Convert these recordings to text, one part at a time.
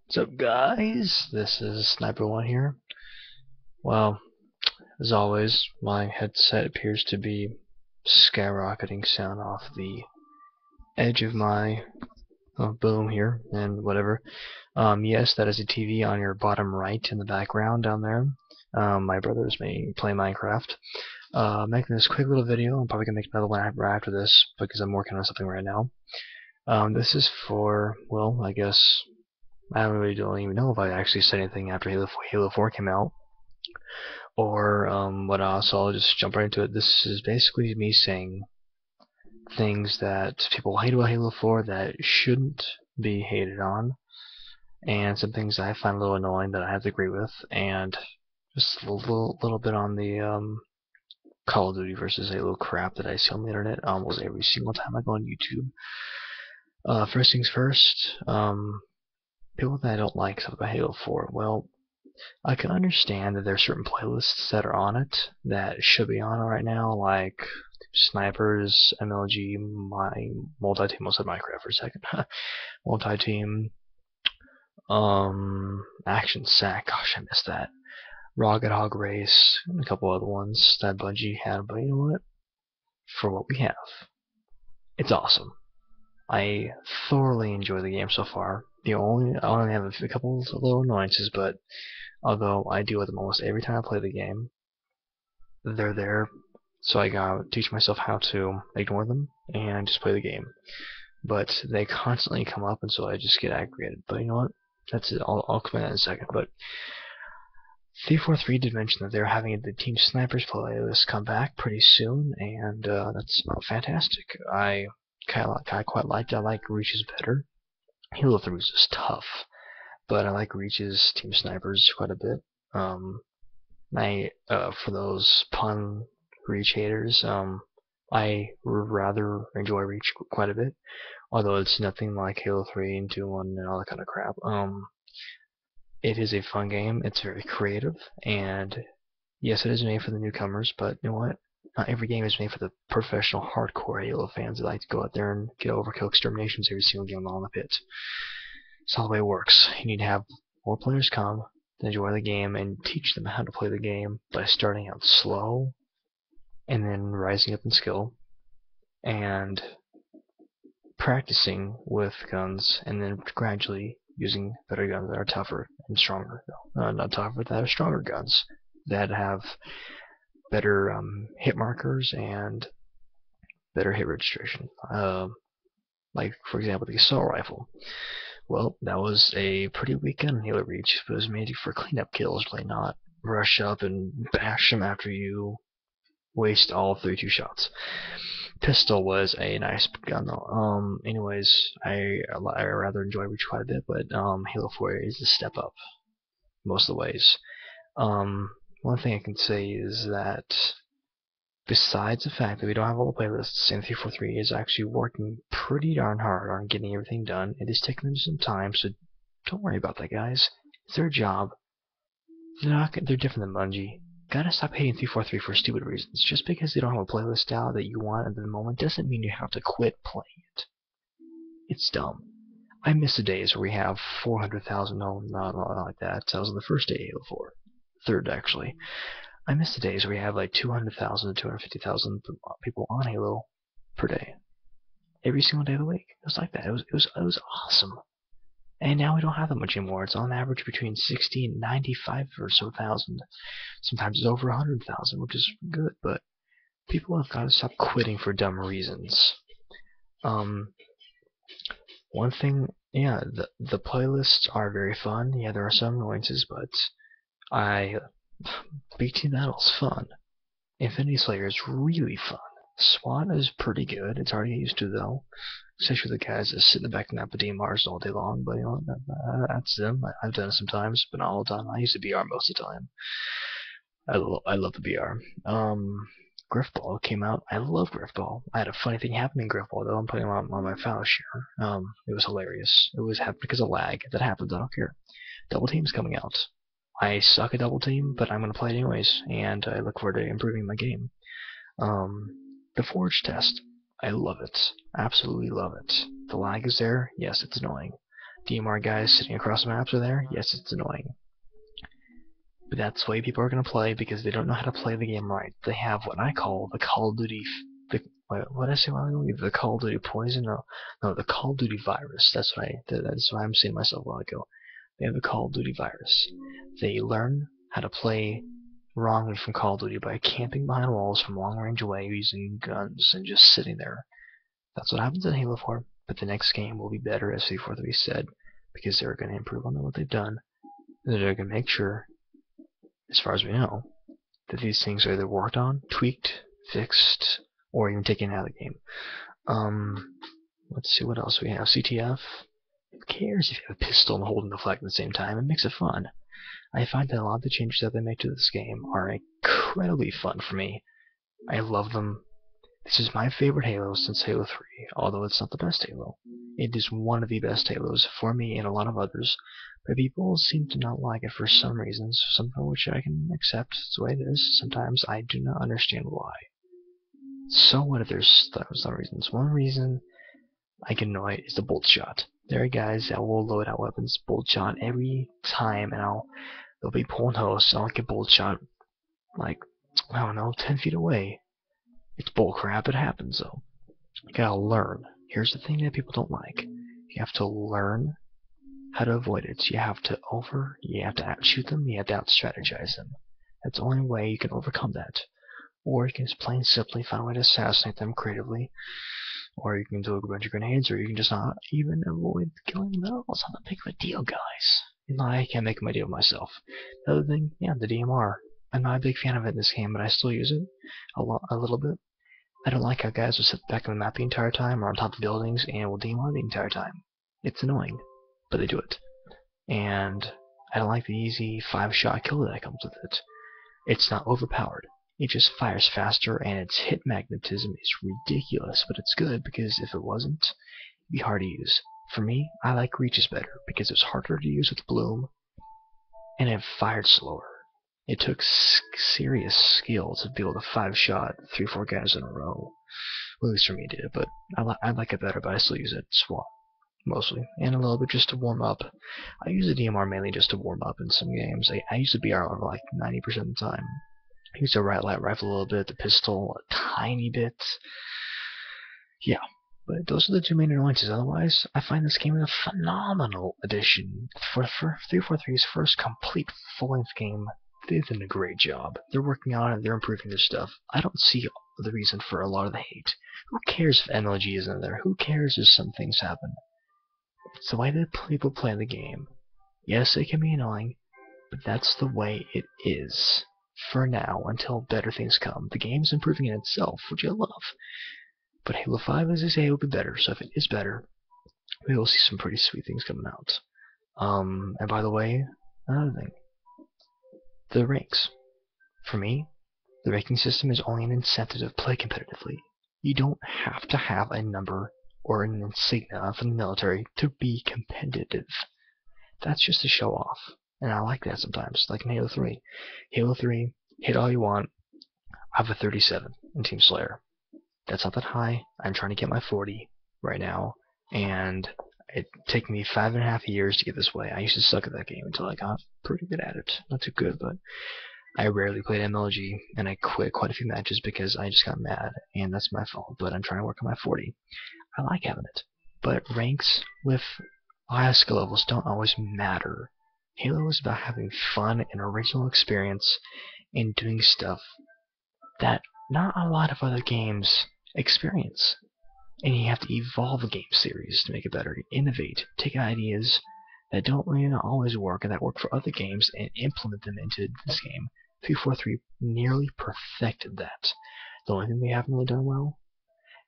What's up, guys? This is Sniper1 here. Well, as always, my headset appears to be skyrocketing sound off the edge of my boom here and whatever. Yes, that is a TV on your bottom right in the background down there. My brother is playing Minecraft. Making this quick little video. I'm probably gonna make another one after this because I'm working on something right now. This is for, well, I guess I really don't even know if I actually said anything after Halo 4 came out, or what else. So I'll just jump right into it. This is basically me saying things that people hate about Halo 4 that shouldn't be hated on, and some things that I find a little annoying that I have to agree with, and just a little bit on the Call of Duty versus Halo crap that I see on the internet almost every single time I go on YouTube. First things first, people that I don't like stuff about Halo 4. Well, I can understand that there are certain playlists that are on it that should be on it right now, like Snipers, MLG, my multi-team. I said Minecraft for a second. Multi-team, Action Sack. Gosh, I missed that. Rocket Hog Race, and a couple other ones that Bungie had. But you know what? For what we have, it's awesome. I thoroughly enjoy the game so far. I only have a couple of little annoyances, but although I deal with them almost every time I play the game, they're there, so I gotta teach myself how to ignore them and just play the game. But they constantly come up, and so I just get aggravated. But you know what? That's it. I'll explain that in a second. But 343 did mention that they're having the Team Snipers playlist come back pretty soon, and that's fantastic. I quite liked it. I like Reach's better. Halo 3 is just tough, but I like Reach's Team Snipers quite a bit. For those pun Reach haters, I rather enjoy Reach quite a bit, although it's nothing like Halo 3 and 2 and all that kind of crap. It is a fun game. It's very creative, and yes, it is made for the newcomers, but you know what? Not every game is made for the professional, hardcore Halo fans that like to go out there and get overkill exterminations every single game along the pit. That's how the way it works. You need to have more players come, enjoy the game, and teach them how to play the game by starting out slow and then rising up in skill and practicing with guns and then gradually using better guns that are tougher and stronger. Not tougher, that are stronger guns that have better hit markers and better hit registration. Like, for example, the assault rifle. Well, that was a pretty weak gun in Halo Reach, but it was made for cleanup kills, really not rush up and bash them after you waste all 32 shots. Pistol was a nice gun though. Anyways, I rather enjoy Reach quite a bit, but Halo 4 is a step up most of the ways. One thing I can say is that besides the fact that we don't have all the playlists, and 343 is actually working pretty darn hard on getting everything done. It is taking them some time, so don't worry about that, guys. It's their job. They're different than Bungie. Gotta stop hating 343 for stupid reasons. Just because they don't have a playlist out that you want at the moment doesn't mean you have to quit playing it. It's dumb. I miss the days where we have 400,000. No, not like that. That was on the first day of Halo 4. Third, actually. I miss the days where we have like 200,000 to 250,000 people on Halo per day. Every single day of the week. It was like that. It was awesome. And now we don't have that much anymore. It's on average between 60 and 95 or so thousand. Sometimes it's over 100,000, which is good, but people have got to stop quitting for dumb reasons. One thing, yeah, the playlists are very fun. Yeah, there are some annoyances, but Big Team Battle's fun. Infinity Slayer is really fun. SWAT is pretty good. It's hard to get used to though, especially with the guys that sit in the back of Nappa Mars all day long. But you know, that's them. I've done it sometimes, but not all the time. I use the BR most of the time. I love the BR. Griffball came out. I love Griffball. I had a funny thing happen in Griffball though. I'm putting it on my file share. It was hilarious. It was happened because of lag. That happens. I don't care. Double Team's coming out. I suck at Double Team, but I'm gonna play it anyways, and I look forward to improving my game. The Forge test. I love it. Absolutely love it. The lag is there. Yes, it's annoying. DMR guys sitting across the maps are there. Yes, it's annoying. But that's the way people are going to play because they don't know how to play the game right. They have what I call the Call of Duty, what did I say? The Call of Duty poison? No, the Call of Duty virus. That's what I'm saying myself a while ago. They have the Call of Duty virus. They learn how to play wrongly from Call of Duty by camping behind walls from long range away using guns and just sitting there. That's what happens in Halo 4, but the next game will be better, as 343 said, because they're going to improve on what they've done. They're going to make sure, as far as we know, that these things are either worked on, tweaked, fixed, or even taken out of the game. Let's see what else we have. CTF. Who cares if you have a pistol and holding the flag at the same time? It makes it fun. I find that a lot of the changes that they make to this game are incredibly fun for me. I love them. This is my favorite Halo since Halo 3, although it's not the best Halo. It is one of the best Halos for me and a lot of others, but people seem to not like it for some reasons, some of which I can accept. It's the way it is. Sometimes I do not understand why. So what if there's some reasons? One reason I get annoyed is the bolt shot. There are guys that will load out weapons bolt shot every time, and they'll be pulling hosts, and I'll get bolt shot like, I don't know, 10 feet away. It's bull crap, it happens though. You gotta learn. Here's the thing that people don't like. You have to learn how to avoid it. You have to outshoot them, you have to out-strategize them. That's the only way you can overcome that. Or you can just plain simply find a way to assassinate them creatively. Or you can do a bunch of grenades, or you can just not even avoid killing them at all. It's not that big of a deal, guys. And I can't make my deal myself. The other thing, yeah, the DMR. I'm not a big fan of it in this game, but I still use it a little bit. I don't like how guys will sit back on the map the entire time or on top of buildings and will DMR the entire time. It's annoying, but they do it. And I don't like the easy 5-shot kill that comes with it. It's not overpowered. It just fires faster, and its hit magnetism is ridiculous, but it's good because if it wasn't, it'd be hard to use. For me, I like Reaches better because it's harder to use with Bloom, and it fired slower. It took serious skill to be able to 5-shot 3-4 guys in a row. Well, at least for me it did, but I like it better, but I still use it SWAT mostly, and a little bit just to warm up. I use the DMR mainly just to warm up in some games. I use the BR like 90% of the time. I use the light rifle a little bit, the pistol a tiny bit. Yeah, but those are the two main annoyances. Otherwise, I find this game a phenomenal addition. For 343's first complete full-length game, they've done a great job. They're working on it, they're improving their stuff. I don't see the reason for a lot of the hate. Who cares if MLG isn't there? Who cares if some things happen? It's the way that people play the game. Yes, it can be annoying, but that's the way it is. For now, until better things come. The game's improving in itself, which I love. But Halo 5, as I say, will be better, so if it is better, we will see some pretty sweet things coming out. And by the way, another thing. The ranks. For me, the ranking system is only an incentive to play competitively. You don't have to have a number or an insignia from the military to be competitive. That's just to show off. And I like that sometimes, like in Halo 3. Halo 3, hit all you want. I have a 37 in Team Slayer. That's not that high. I'm trying to get my 40 right now, and it took me 5.5 years to get this way. I used to suck at that game until I got pretty good at it. Not too good, but I rarely played MLG, and I quit quite a few matches because I just got mad, and that's my fault, but I'm trying to work on my 40. I like having it, but ranks with high skill levels don't always matter. Halo is about having fun and original experience and doing stuff that not a lot of other games experience. And you have to evolve a game series to make it better, innovate, take ideas that don't always work and that work for other games and implement them into this game. 343 nearly perfected that. The only thing they haven't really done well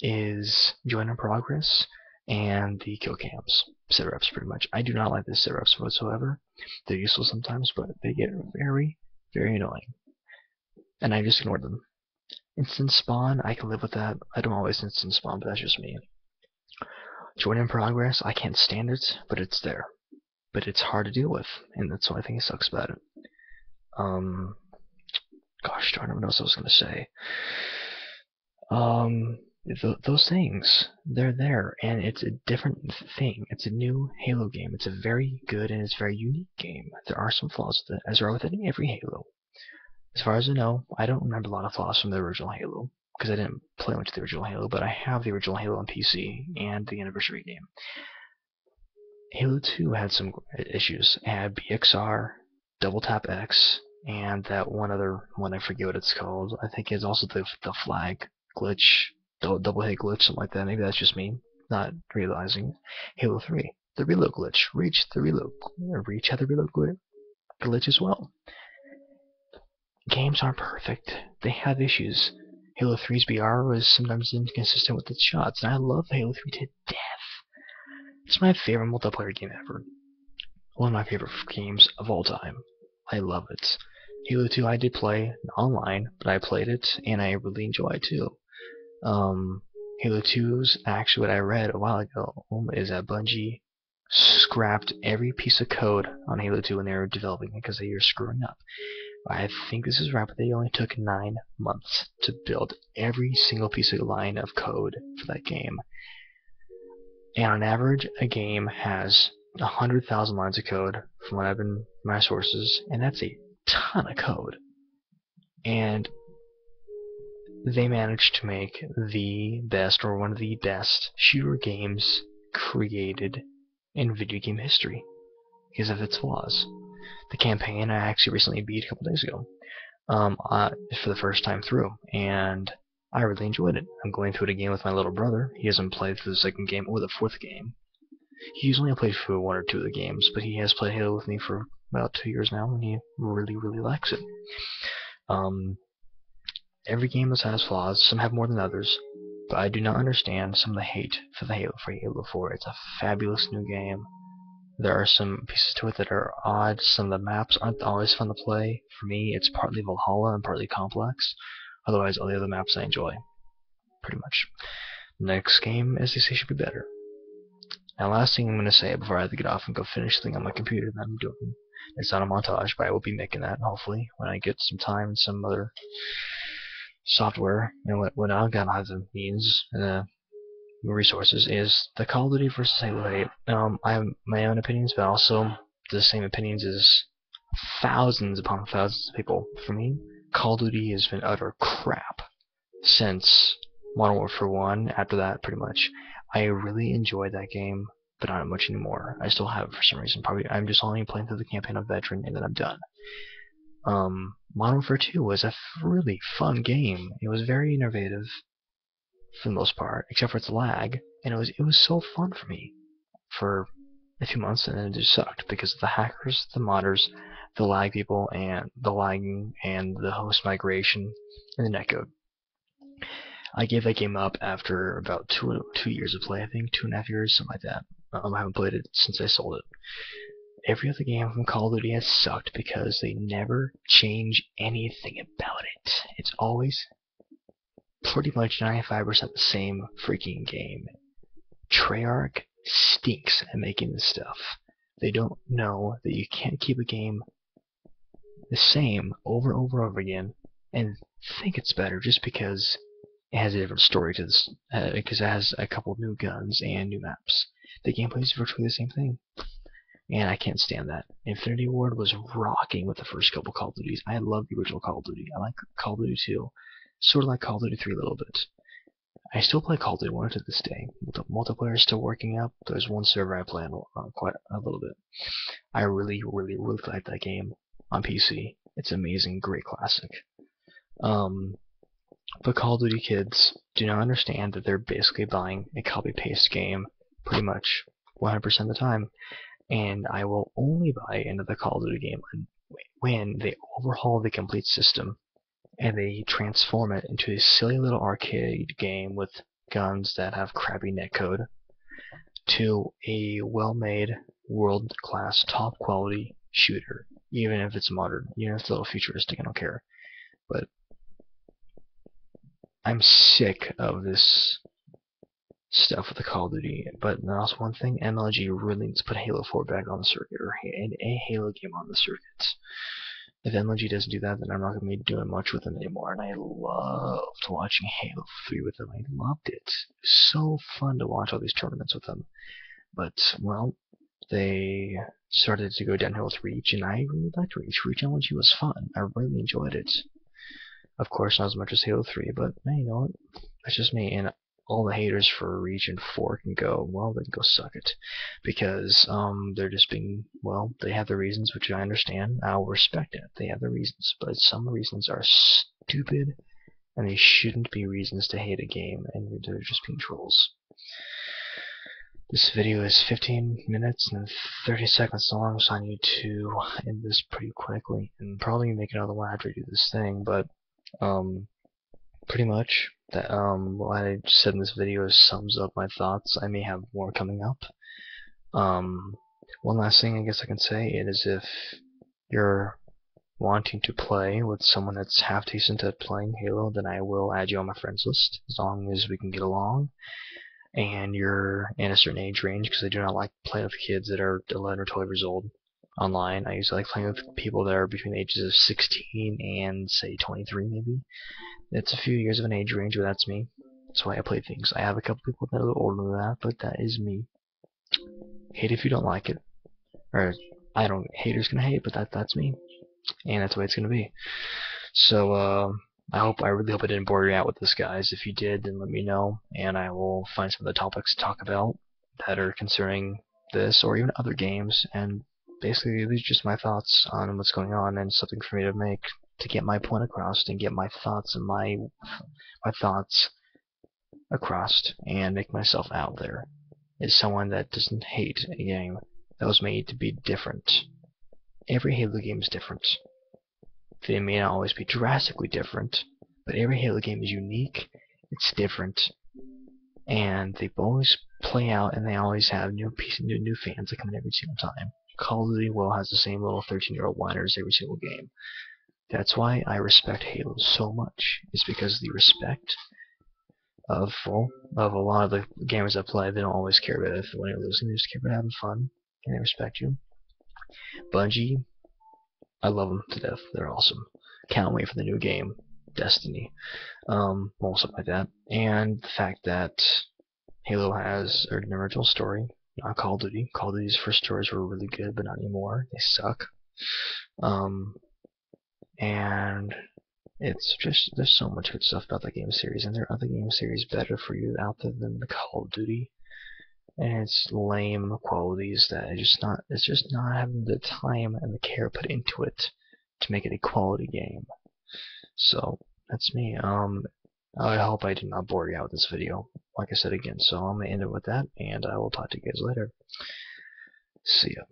is Join in Progress and the kill cams. Sit-reps, pretty much. I do not like the sit-reps whatsoever. They're useful sometimes, but they get very, very annoying. And I just ignore them. Instant spawn, I can live with that. I don't always instant spawn, but that's just me. Join in Progress, I can't stand it, but it's there. But it's hard to deal with, and that's the only thing that sucks about it. Gosh darn it, what else I was gonna say? those things, they're there, and it's a different thing. It's a new Halo game. It's a very good and it's a very unique game. There are some flaws with it, as there are with every Halo. As far as I know, I don't remember a lot of flaws from the original Halo, because I didn't play much of the original Halo, but I have the original Halo on PC and the anniversary game. Halo 2 had some issues. It had BXR, double tap X, and that one other one, I forget what it's called. I think it's also the flag glitch, double hit glitch, something like that. Maybe that's just me not realizing. Halo 3, the reload glitch. Reach had the reload glitch as well. Games aren't perfect. They have issues. Halo 3's BR was sometimes inconsistent with its shots, and I love Halo 3 to death. It's my favorite multiplayer game ever. One of my favorite games of all time. I love it. Halo 2 I did play online, but I played it, and I really enjoy it too. Halo 2's actually what I read a while ago is that Bungie scrapped every piece of code on Halo 2 when they were developing it because they were screwing up. I think this is right, but they only took 9 months to build every single piece of line of code for that game. And on average, a game has 100,000 lines of code from what I've been my sources, and that's a ton of code. And they managed to make the best, or one of the best, shooter games created in video game history because of its flaws. The campaign I actually recently beat a couple days ago for the first time through, and I really enjoyed it. I'm going through it again with my little brother. He hasn't played through the second game or the fourth game. He's only played through 1 or 2 of the games, but he has played Halo with me for about 2 years now, and he really, really likes it. Every game has flaws. Some have more than others, but I do not understand some of the hate for Halo 4. It's a fabulous new game. There are some pieces to it that are odd. Some of the maps aren't always fun to play. For me, it's partly Valhalla and partly Complex. Otherwise, all the other maps I enjoy, pretty much. Next game, as they say, should be better. Now, last thing I'm going to say before I have to get off and go finish the thing on my computer that I'm doing. It's not a montage, but I will be making that, hopefully, when I get some time and some other software. And when I don't have the means and resources, is the Call of Duty versus Halo 8. I have my own opinions, but also the same opinions as thousands upon thousands of people. For me, Call of Duty has been utter crap since Modern Warfare 1. After that, pretty much, I really enjoyed that game, but not much anymore. I still have it for some reason. Probably I'm just only playing through the campaign of Veteran, and then I'm done. Modern Warfare 2 was a really fun game. It was very innovative for the most part, except for its lag, and it was so fun for me for a few months, and then it just sucked because of the hackers, the modders, the lag people, and the lagging, and the host migration, and the netcode. I gave that game up after about two years of play, I think, 2.5 years, something like that. I haven't played it since I sold it. Every other game from Call of Duty has sucked because they never change anything about it. It's always pretty much 95% the same freaking game. Treyarch stinks at making this stuff. They don't know that you can't keep a game the same over and over again and think it's better just because it has a different story to this, because it has a couple of new guns and new maps. The gameplay is virtually the same thing, and I can't stand that. Infinity Ward was rocking with the first couple Call of Duties. I love the original Call of Duty. I like Call of Duty 2, sort of like Call of Duty 3 a little bit. I still play Call of Duty 1 to this day. The multiplayer is still working up. There's one server I play on quite a little bit. I really, really, really like that game on PC. It's amazing, great classic. But Call of Duty kids do not understand that they're basically buying a copy-paste game pretty much 100% of the time. And I will only buy another Call of Duty game when they overhaul the complete system and they transform it into a silly little arcade game with guns that have crappy netcode to a well-made, world-class, top-quality shooter, even if it's modern, even if it's a little futuristic, I don't care. But I'm sick of this stuff with the Call of Duty. But also one thing, MLG really needs to put Halo 4 back on the circuit, or a Halo game on the circuit. if MLG doesn't do that, then I'm not going to be doing much with them anymore. And I loved watching Halo 3 with them. I loved it. It was so fun to watch all these tournaments with them. But, well, they started to go downhill with Reach, and I really liked Reach. Reach MLG was fun. I really enjoyed it. Of course, not as much as Halo 3, but hey, you know what? That's just me. And all the haters for Reach and 4 can go, well, they can go suck it. Because they're just being, well, they have their reasons, which I understand. I'll respect it. They have their reasons. But some reasons are stupid, and they shouldn't be reasons to hate a game, and they're just being trolls. This video is 15 minutes and 30 seconds long, so I need to end this pretty quickly, and probably make another one after I do this thing, but pretty much that what I said in this video sums up my thoughts. I may have more coming up. One last thing I guess I can say is if you're wanting to play with someone that's half decent at playing Halo, then I will add you on my friends list as long as we can get along and you're in a certain age range, because I do not like playing with kids that are 11 or 12 years old online. I usually like playing with people that are between the ages of 16 and say 23 maybe. It's a few years of an age range, but that's me. That's why I play things. I have a couple people that are a little older than that, but that is me. Hate if you don't like it. Or, haters gonna hate, but that's me. And that's the way it's gonna be. So, I really hope I didn't bore you out with this, guys. If you did, then let me know, and I will find some of the topics to talk about that are concerning this, or even other games, and basically these are just my thoughts on what's going on, and something for me to make, to get my point across, and get my thoughts and my thoughts across, and make myself out there as someone that doesn't hate a game that was made to be different. Every Halo game is different. They may not always be drastically different, but every Halo game is unique, it's different, and they always play out, and they always have new fans that come in every single time. Call of Duty has the same little 13-year-old whiners every single game. That's why I respect Halo so much. It's because the respect of a lot of the gamers that play. They don't always care about if when you're losing, they just care about having fun, and they respect you. Bungie, I love them to death. They're awesome. Can't wait for the new game, Destiny. Well, something like that. And the fact that Halo has an original story, not Call of Duty. Call of Duty's first stories were really good, but not anymore. They suck. And it's just, there's so much good stuff about the game series, and there are other game series better for you out there than the Call of Duty. And it's lame qualities that it's just not having the time and the care put into it to make it a quality game. So that's me. I hope I did not bore you out with this video, like I said again. So I'm gonna end it with that, and I will talk to you guys later. See ya.